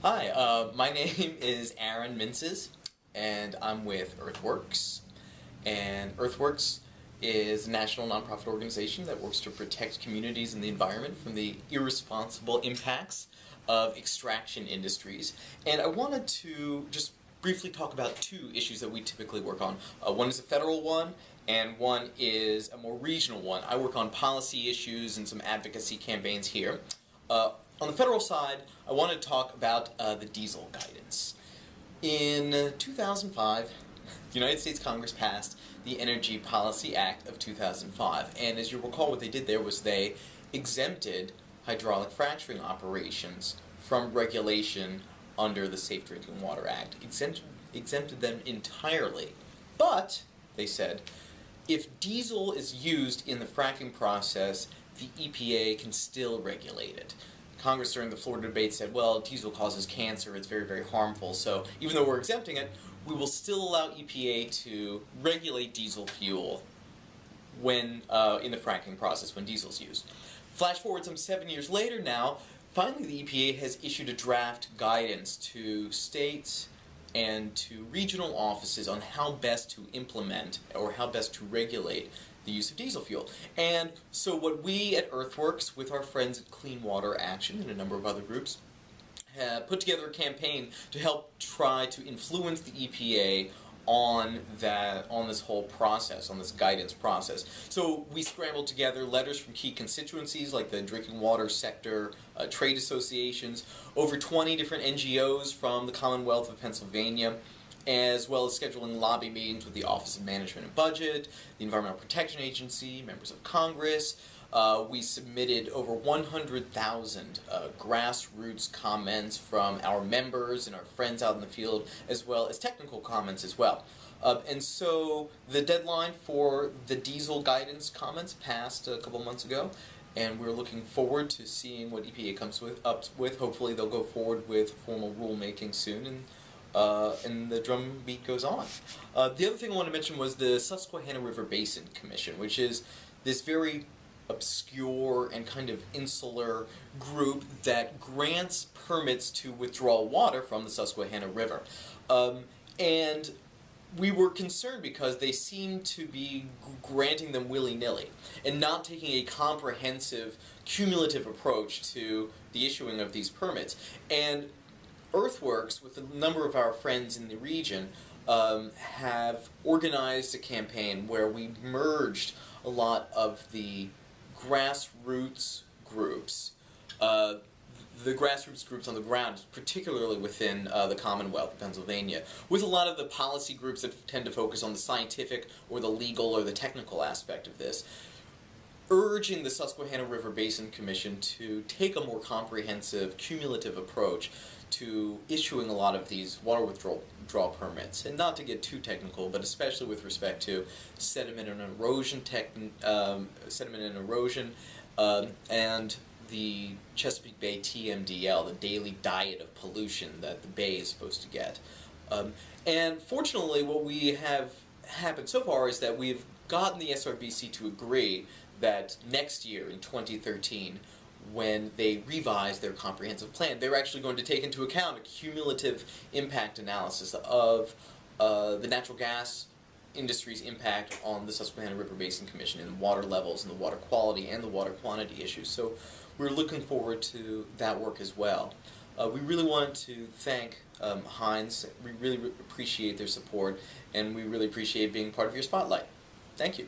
Hi, my name is Aaron Mintzes, and I'm with Earthworks. And Earthworks is a national nonprofit organization that works to protect communities and the environment from the irresponsible impacts of extraction industries. And I wanted to just briefly talk about two issues that we typically work on. One is a federal one, and one is a more regional one. I work on policy issues and some advocacy campaigns here. On the federal side, I want to talk about the diesel guidance. In 2005, the United States Congress passed the Energy Policy Act of 2005, and as you recall, what they did there was they exempted hydraulic fracturing operations from regulation under the Safe Drinking Water Act, exempted them entirely. But, they said, if diesel is used in the fracking process, the EPA can still regulate it. Congress during the Florida debate said, well, diesel causes cancer, it's very, very harmful, so even though we're exempting it, we will still allow EPA to regulate diesel fuel when in the fracking process, when diesel's used. Flash forward some 7 years later now, finally the EPA has issued a draft guidance to states and to regional offices on how best to implement or how best to regulate the use of diesel fuel. And so what we at Earthworks, with our friends at Clean Water Action and a number of other groups, have put together a campaign to help try to influence the EPA on this whole process, on this guidance process. So we scrambled together letters from key constituencies like the drinking water sector, trade associations, over 20 different NGOs from the Commonwealth of Pennsylvania, as well as scheduling lobby meetings with the Office of Management and Budget, the Environmental Protection Agency, members of Congress. We submitted over 100,000 grassroots comments from our members and our friends out in the field, as well as technical comments as well. And so the deadline for the diesel guidance comments passed a couple months ago, and we're looking forward to seeing what EPA comes up with. Hopefully they'll go forward with formal rulemaking soon, and the drumbeat goes on. The other thing I want to mention was the Susquehanna River Basin Commission, which is this very obscure and kind of insular group that grants permits to withdraw water from the Susquehanna River. And we were concerned because they seemed to be granting them willy-nilly and not taking a comprehensive, cumulative approach to the issuing of these permits. And Earthworks, with a number of our friends in the region, have organized a campaign where we merged a lot of the grassroots groups, the grassroots groups on the ground, particularly within the Commonwealth of Pennsylvania, with a lot of the policy groups that tend to focus on the scientific or the legal or the technical aspect of this, urging the Susquehanna River Basin Commission to take a more comprehensive, cumulative approach to issuing a lot of these water withdrawal permits, and not to get too technical, but especially with respect to sediment and erosion, and the Chesapeake Bay TMDL, the daily diet of pollution that the bay is supposed to get. And fortunately, what we have happened so far is that we've gotten the SRBC to agree that next year, in 2013, when they revise their comprehensive plan, they're actually going to take into account a cumulative impact analysis of the natural gas industry's impact on the Susquehanna River Basin Commission and water levels and the water quality and the water quantity issues. So we're looking forward to that work as well. We really want to thank Heinz. We really appreciate their support, and we really appreciate being part of your spotlight. Thank you.